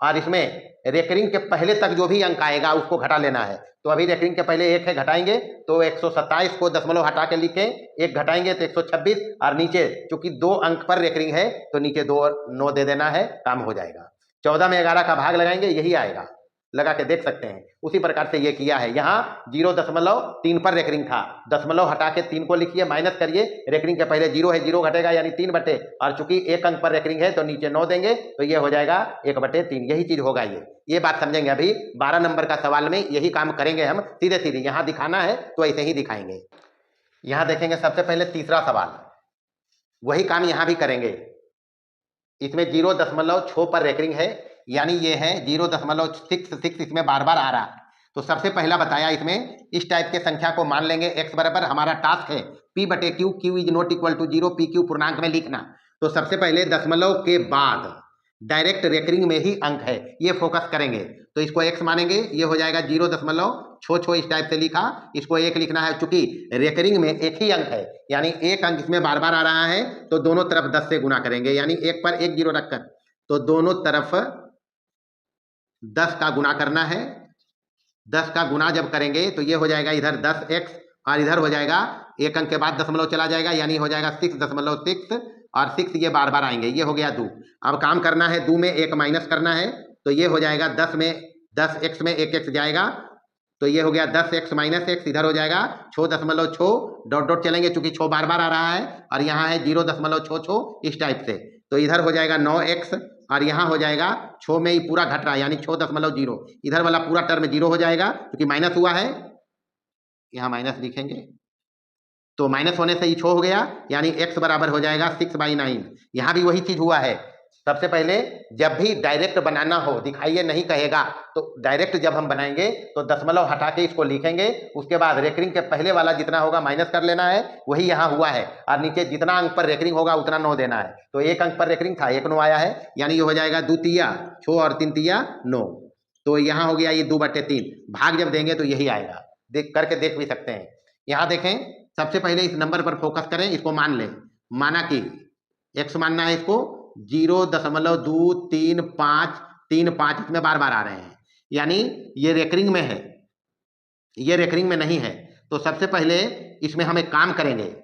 और इसमें रेकरिंग के पहले तक जो भी अंक आएगा उसको घटा लेना है। तो अभी रेकरिंग के पहले 1 है, घटाएंगे तो 127 को दशमलव हटा के लिखें, 1 घटाएंगे तो 126 और नीचे चूंकि 2 अंक पर रेकरिंग है तो नीचे 2 और 9 दे देना है, काम हो जाएगा। 14 में 11 का भाग लगाएंगे, यही आएगा, लगा के देख सकते हैं। उसी प्रकार से ये किया है, यहाँ 0.3 पर रेकरिंग था, दशमलव हटा के 3 को लिखिए, माइनस करिए, रेकरिंग के पहले 0 है, 0 घटेगा यानी 3 बटे, और चूंकि 1 अंक पर रेकरिंग है तो नीचे 9 देंगे तो ये हो जाएगा 1/3, यही चीज होगा। ये बात समझेंगे। अभी 12 नंबर का सवाल में यही काम करेंगे हम, सीधे सीधे यहाँ दिखाना है तो ऐसे ही दिखाएंगे। यहाँ देखेंगे सबसे पहले तीसरा सवाल, वही काम यहाँ भी करेंगे। इसमें 0.6 पर रेकरिंग है, यानी ये है 0.66, इसमें बार बार आ रहा है। तो सबसे पहला बताया इसमें इस टाइप के संख्या को मान लेंगे। x बराबर हमारा टास्क है p/q, q is not equal to 0, pq पूर्णांक में लिखना। तो सबसे पहले दशमलव के बाद डायरेक्ट रेकरिंग में ही अंक है, ये फोकस करेंगे। तो इसको x मानेंगे, ये हो जाएगा 0.6 इस टाइप से लिखा, इसको 1 लिखना है। चूंकि रेकरिंग में एक ही अंक है, यानी 1 अंक इसमें बार बार आ रहा है, तो दोनों तरफ 10 से गुना करेंगे, यानी 1 पर 1 0 रखकर, तो दोनों तरफ 10 का गुना करना है। 10 का गुना जब करेंगे तो ये हो जाएगा इधर 10x और इधर हो जाएगा 1 अंक के बाद दशमलव चला जाएगा, यानी हो जाएगा 6.6 और 6 ये बार बार आएंगे, ये हो गया 2। अब काम करना है, 2 में 1 माइनस करना है, तो ये हो जाएगा 10x में 1x जाएगा, तो ये हो गया 10x माइनस x, इधर हो जाएगा 6.6 डॉट डॉट चलेंगे, चूंकि 6 बार बार आ रहा है और यहाँ है 0.66 इस टाइप से, तो इधर हो जाएगा 9x और यहाँ हो जाएगा 6 में ही पूरा घट रहा है यानी 6.0, इधर वाला पूरा टर्म 0 हो जाएगा क्योंकि माइनस हुआ है, यहाँ माइनस लिखेंगे तो माइनस होने से ही 6 हो गया यानी x बराबर हो जाएगा 6/9। यहाँ भी वही चीज हुआ है। सबसे पहले जब भी डायरेक्ट बनाना हो, दिखाइए नहीं कहेगा, तो डायरेक्ट जब हम बनाएंगे तो दशमलव हटा के इसको लिखेंगे, उसके बाद रेकरिंग के पहले वाला जितना होगा माइनस कर लेना है, वही यहाँ हुआ है, और नीचे जितना अंक पर रेकरिंग होगा उतना 9 देना है। तो एक अंक पर रेकरिंग था, 1 9 आया है यानी ये हो जाएगा 2 तिया 6 और 3 तिया 9। तो यहाँ हो गया ये 2/3, भाग जब देंगे तो यही आएगा, देख करके देख भी सकते हैं। यहाँ देखें, सबसे पहले इस नंबर पर फोकस करें, इसको मान लें, माना कि x मानना है, इसको 0.2353 इसमें बार बार आ रहे हैं यानी ये रेकरिंग में है, ये रेकरिंग में नहीं है। तो सबसे पहले इसमें हम एक काम करेंगे,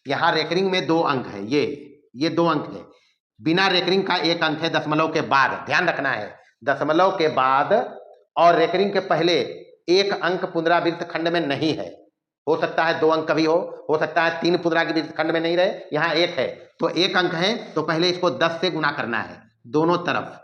यहाँ रेकरिंग में 2 अंक है, ये 2 अंक है, बिना रेकरिंग का 1 अंक है दशमलव के बाद, ध्यान रखना है, दशमलव के बाद और रेकरिंग के पहले 1 अंक पुनरावृत्त खंड में नहीं है। हो सकता है 2 अंक कभी हो सकता है 3 पुनरावृत्त खंड में नहीं रहे, यहाँ 1 है तो 1 अंक है, तो पहले इसको 10 से गुना करना है, दोनों तरफ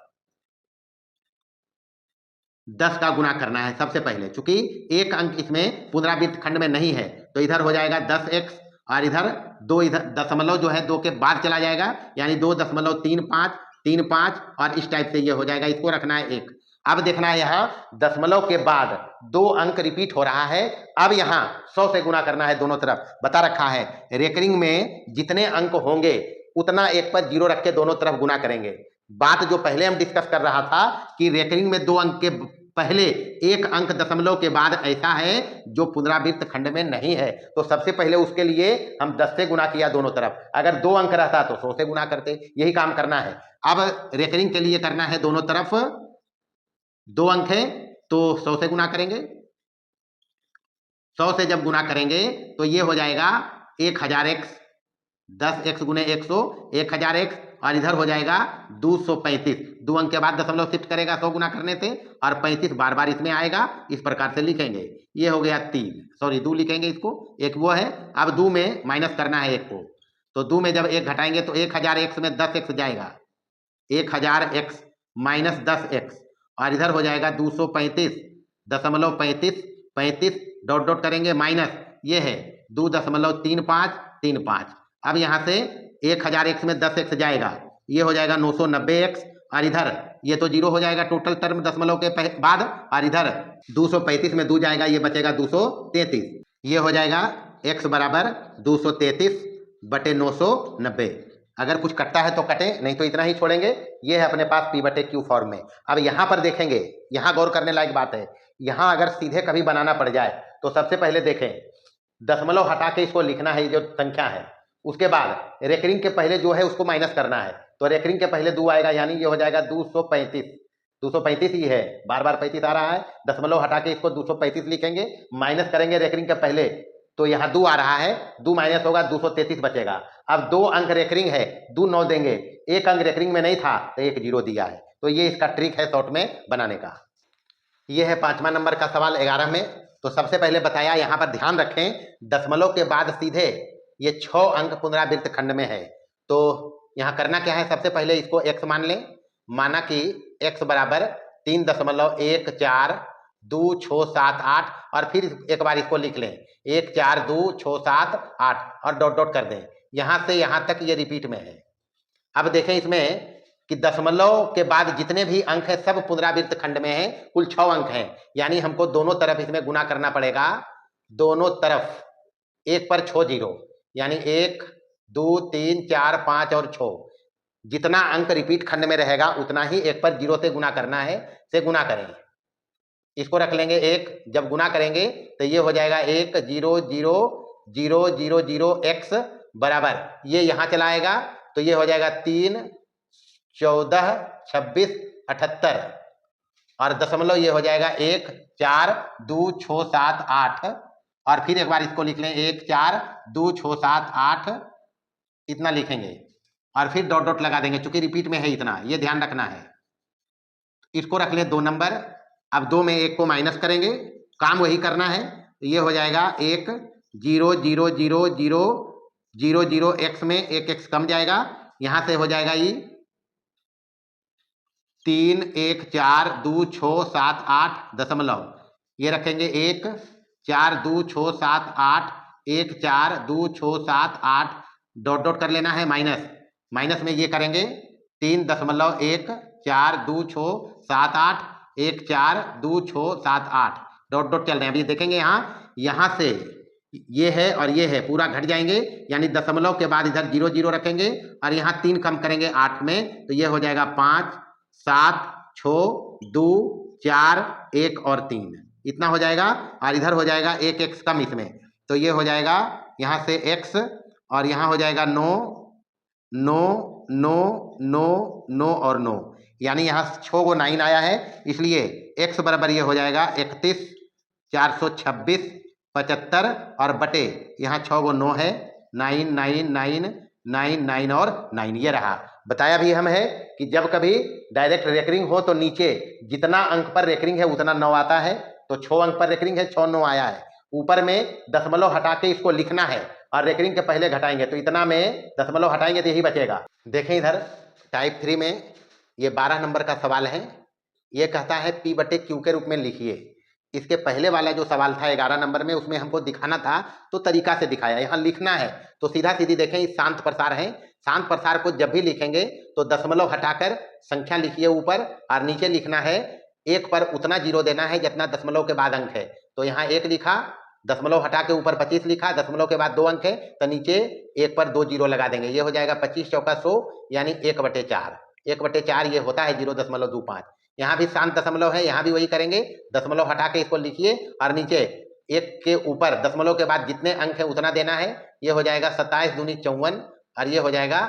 10 का गुना करना है सबसे पहले, चूंकि 1 अंक इसमें पुनरावृत्त खंड में नहीं है तो इधर हो जाएगा 10x और इधर 2, इधर दशमलव जो है 2 के बाद चला जाएगा यानी 2.35 और इस टाइप से ये हो जाएगा, इसको रखना है 1। अब देखना है यहाँ दशमलव के बाद 2 अंक रिपीट हो रहा है, अब यहाँ 100 से गुना करना है दोनों तरफ, बता रखा है रेकरिंग में जितने अंक होंगे उतना 1 पर 0 रख के दोनों तरफ गुना करेंगे। बात जो पहले हम डिस्कस कर रहा था कि रेकरिंग में 2 अंक के पहले 1 अंक दशमलव के बाद ऐसा है जो पुनरावृत्त खंड में नहीं है, तो सबसे पहले उसके लिए हम 10 से गुना किया दोनों तरफ, अगर 2 अंक रहता तो 100 से गुना करते, यही काम करना है। अब रेकरिंग के लिए करना है दोनों तरफ 2 अंक है तो 100 से गुना करेंगे, 100 से जब गुना करेंगे तो ये हो जाएगा 1000x, 10x गुने 100 1000x, और इधर हो जाएगा 235, 2 अंक के बाद दशमलव शिफ्ट करेगा 100 गुना करने से, और 35 बार बार इसमें आएगा, इस प्रकार से लिखेंगे। ये हो गया 2 लिखेंगे इसको, एक वो है। अब 2 में माइनस करना है 1 को, तो 2 में जब 1 घटाएंगे तो 1000x में 10x जाएगा, 1000x माइनस 10x, और इधर हो जाएगा 235.35 डॉट डॉट करेंगे माइनस, ये है 2.3535। अब यहाँ से 1000x में 10x जाएगा, ये हो जाएगा 990x, और इधर ये तो 0 हो जाएगा टोटल टर्म दशमलव के बाद, और इधर 235 में 2 जाएगा, ये बचेगा 233, ये हो जाएगा x बराबर 233/990। अगर कुछ कटता है तो कटे, नहीं तो इतना ही छोड़ेंगे। ये है अपने पास p/q फॉर्म में। अब यहाँ पर देखेंगे, यहाँ गौर करने लायक बात है, यहाँ अगर सीधे कभी बनाना पड़ जाए तो सबसे पहले देखें, दशमलव हटा के इसको लिखना है, जो संख्या है, उसके बाद रेकरिंग के पहले जो है उसको माइनस करना है, तो रेकरिंग के पहले 2 आएगा यानी ये हो जाएगा 235 ही है, बार बार 35 आ रहा है, दशमलव हटा के इसको 235 लिखेंगे, माइनस करेंगे रेकरिंग के पहले, तो यहाँ 2 आ रहा है, 2 माइनस होगा 233 बचेगा। अब 2 अंक रेकरिंग है, 2 9 देंगे, 1 अंक रेकरिंग में नहीं था तो 1 0 दिया है, तो ये इसका ट्रिक है शॉर्ट में बनाने का। ये है 5वां नंबर का सवाल 11 में। तो सबसे पहले बताया, यहाँ पर ध्यान रखें, दशमलव के बाद सीधे ये 6 अंक पुनरावृत्त खंड में है, तो यहाँ करना क्या है, सबसे पहले इसको x मान लें, माना कि x बराबर 3.14267 और फिर एक बार इसको लिख लें 142678 और डॉट डॉट कर दें, यहाँ से यहाँ तक ये रिपीट में है। अब देखें इसमें कि दशमलव के बाद जितने भी अंक हैं सब पुनरावृत्त खंड में हैं, कुल 6 अंक हैं, यानी हमको दोनों तरफ इसमें गुना करना पड़ेगा, दोनों तरफ 1 पर 6 0, यानी 1 2 3 4 5 और 6, जितना अंक रिपीट खंड में रहेगा उतना ही 1 पर 0 से गुना करना है, से गुना करेंगे, इसको रख लेंगे 1, जब गुना करेंगे तो ये हो जाएगा 1 0 0 0 0 0 x बराबर, ये यहाँ चला आएगा तो ये हो जाएगा 3 14 26 78, और दशमलव ये हो जाएगा 1 4 2 6 7 8, और फिर एक बार इसको लिख लें 1 4 2 6 7 8, इतना लिखेंगे और फिर डॉट डॉट लगा देंगे, चूंकि रिपीट में है इतना, ये ध्यान रखना है। इसको रख लें 2 नंबर। अब 2 में 1 को माइनस करेंगे, काम वही करना है, ये हो जाएगा 1 0 0 0 0 0 0 x में 1 x कम जाएगा, यहाँ से हो जाएगा ये 3 1 4 2 6 7 8 दशमलव, ये रखेंगे 1 4 2 6 7 8 1 4 2 6 7 8 डॉट डॉट कर लेना है, माइनस माइनस में ये करेंगे 3.1 4 2 6 7 8 1 4 2 6 7 8 डॉट डॉट चल रहे हैं। अभी देखेंगे यहाँ से ये है और ये है पूरा घट जाएंगे, यानी दशमलव के बाद इधर 0 0 रखेंगे और यहाँ 3 कम करेंगे 8 में, तो ये हो जाएगा 5 7 6 2 4 1 और 3, इतना हो जाएगा। और इधर हो जाएगा 1 x कम इसमें, तो ये हो जाएगा यहाँ से x और यहाँ हो जाएगा 9 9 9 9 9 और 9, यानी यहाँ 6 को 9 आया है, इसलिए x बराबर ये हो जाएगा 31 426 75 और बटे यहाँ 6 को 9 है, 9 9 9 9 9 और 9, ये रहा। बताया भी हम है कि जब कभी डायरेक्ट रेकरिंग हो तो नीचे जितना अंक पर रेकरिंग है उतना 9 आता है, तो 6 अंक पर रेकरिंग है 6 9 आया है, ऊपर में दशमलव हटा के इसको लिखना है और रेकरिंग के पहले घटाएंगे, तो इतना में दशमलव हटाएंगे तो यही बचेगा। देखें इधर टाइप 3 में ये 12 नंबर का सवाल है, ये कहता है P बटे Q के रूप में लिखिए। इसके पहले वाला जो सवाल था 11 नंबर में, उसमें हमको दिखाना था तो तरीका से दिखाया, यहाँ लिखना है तो सीधा सीधी देखें इस शांत प्रसार है, शांत प्रसार को जब भी लिखेंगे तो दशमलव हटाकर संख्या लिखिए ऊपर और नीचे लिखना है 1 पर उतना 0 देना है जितना दशमलव के बाद अंक है, तो यहाँ 1 लिखा, दशमलव हटा के ऊपर 25 लिखा, दशमलव के बाद 2 अंक है तो नीचे 1 पर 2 0 लगा देंगे, ये हो जाएगा 25 चौका 100 यानी 1/4, 1/4 ये होता है 0.25। यहाँ भी शांत दशमलव है, यहाँ भी वही करेंगे, दशमलव हटा के इसको लिखिए और नीचे 1 के ऊपर दशमलव के बाद जितने अंक है उतना देना है, ये हो जाएगा 27 दूनी 54 और ये हो जाएगा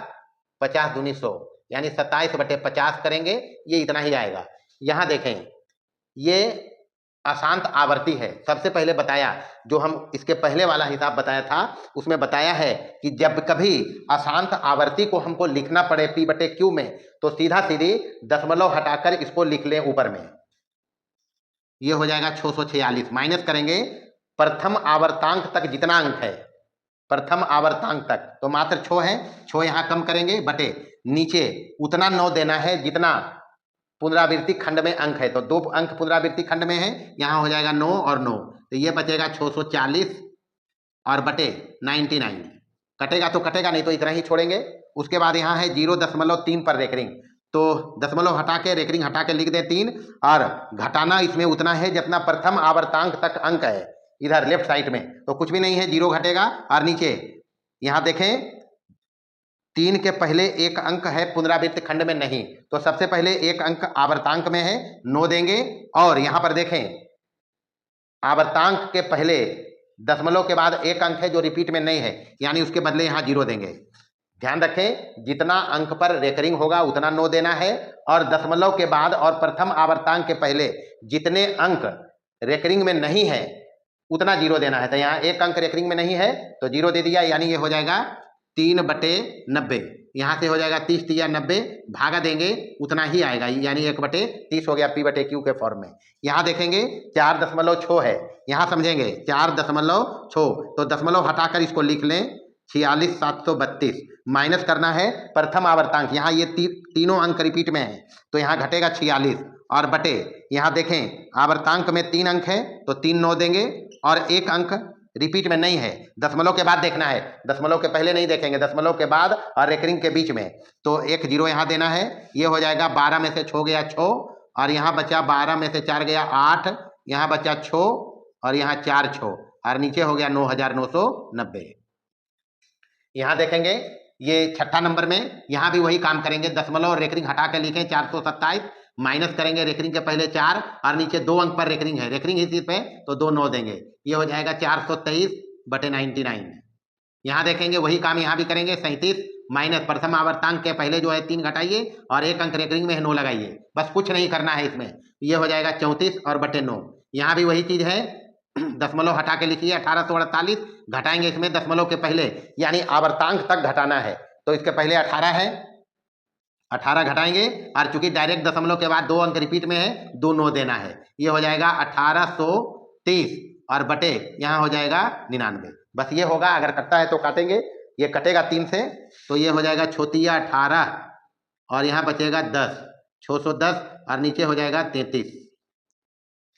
50 दूनी 100, यानी 27/50 करेंगे, ये इतना ही आएगा। यहाँ देखें ये अशांत आवर्ती है, सबसे पहले बताया जो हम इसके पहले वाला हिसाब बताया था उसमें बताया है कि जब कभी अशांत आवर्ती को हमको लिखना पड़े P बटे Q में तो सीधा सीधी दशमलव हटाकर इसको लिख लें ऊपर में, ये हो जाएगा 646, माइनस करेंगे प्रथम आवर्तांक तक जितना अंक है, प्रथम आवर्तांक तक तो मात्र 6 है, 6 यहाँ कम करेंगे बटे नीचे उतना 9 देना है जितना पुनरावृत्ति खंड में अंक है, तो 2 अंक पुनरावृत्ति खंड में है, यहाँ हो जाएगा 9 और 9, तो ये बचेगा 640 और बटे 99, कटेगा तो कटेगा नहीं तो इतना ही छोड़ेंगे। उसके बाद यहाँ है 0.3 पर रेकरिंग, तो दशमलव हटा के रेकरिंग हटा के लिख दें 3 और घटाना इसमें उतना है जितना प्रथम आवर्तांक तक अंक है इधर लेफ्ट साइड में, तो कुछ भी नहीं है 0 घटेगा और नीचे यहाँ देखें 3 के पहले एक अंक है पुनरावृत्ति खंड में नहीं, तो सबसे पहले एक अंक आवर्तांक में है 9 देंगे और यहाँ पर देखें आवर्तांक के पहले दशमलव के बाद एक अंक है जो रिपीट में नहीं है, यानी उसके बदले यहाँ 0 देंगे। ध्यान रखें जितना अंक पर रेकरिंग होगा उतना 9 देना है और दशमलव के बाद और प्रथम आवर्तांक के पहले जितने अंक रेकरिंग में नहीं है उतना 0 देना है, तो यहाँ एक अंक रेकरिंग में नहीं है तो 0 दे दिया, यानी ये हो जाएगा 3/90, यहाँ से हो जाएगा 30 3 90, भागा देंगे उतना ही आएगा, यानी 1/30 हो गया P बटे Q के फॉर्म में। यहाँ देखेंगे 4.6 है, यहाँ समझेंगे 4.6, तो दशमलव हटाकर इसको लिख लें 46732, माइनस करना है प्रथम आवर्तांक, यहाँ ये तीनों अंक रिपीट में है तो यहाँ घटेगा 46 और बटे यहाँ देखें आवर्तांक में 3 अंक है तो 3 9 देंगे और एक अंक रिपीट में नहीं है, दशमलव के बाद देखना है, दशमलव के पहले नहीं देखेंगे, दशमलव के बाद और रेकरिंग के बीच में, तो एक 0 यहाँ देना है, ये हो जाएगा 12 में से 6 गया 6 और यहाँ बचा 12 में से 4 गया 8, यहाँ बचा 6 और यहाँ 4 6 और नीचे हो गया 9990। यहाँ देखेंगे ये छठा नंबर में, यहाँ भी वही काम करेंगे, दशमलव और रेकरिंग हटा के लिखें 427, माइनस करेंगे रेकरिंग के पहले 4 और नीचे 2 अंक पर रेकरिंग है, रेकरिंग इसी पे तो 2 9 देंगे, ये हो जाएगा 423/99। यहाँ देखेंगे वही काम यहाँ भी करेंगे, 37 माइनस प्रथम आवर्तांक के पहले जो है 3 घटाइए और एक अंक रेकरिंग में है 9 लगाइए, बस कुछ नहीं करना है इसमें, ये हो जाएगा 34 और बटे 9। यहाँ भी वही चीज है, दशमलव हटा के लिखिए 1848, घटाएंगे इसमें दशमलव के पहले यानी आवर्तांक तक घटाना है, तो इसके पहले 18 है, 18 घटाएंगे और चूंकि डायरेक्ट दशमलव के बाद 2 अंक रिपीट में है 2 9 देना है, ये हो जाएगा 1830 और बटे यहाँ हो जाएगा 99, बस ये होगा। अगर कटता है तो काटेंगे, ये कटेगा 3 से तो ये हो जाएगा 18 और यहाँ बचेगा 10, 610 और नीचे हो जाएगा 33,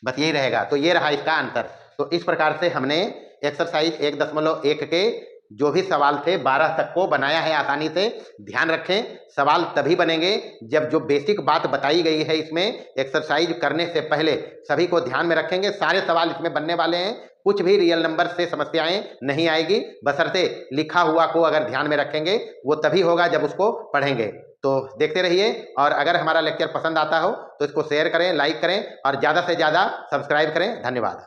बस यही रहेगा। तो ये रहा इसका आंसर। तो इस प्रकार से हमने एक्सरसाइज 1.1 के जो भी सवाल थे 12 तक को बनाया है आसानी से। ध्यान रखें, सवाल तभी बनेंगे जब जो बेसिक बात बताई गई है इसमें एक्सरसाइज करने से पहले सभी को ध्यान में रखेंगे। सारे सवाल इसमें बनने वाले हैं, कुछ भी रियल नंबर से समस्याएं नहीं आएगी, बशर्ते लिखा हुआ को अगर ध्यान में रखेंगे, वो तभी होगा जब उसको पढ़ेंगे। तो देखते रहिए, और अगर हमारा लेक्चर पसंद आता हो तो इसको शेयर करें, लाइक करें और ज़्यादा से ज़्यादा सब्सक्राइब करें। धन्यवाद।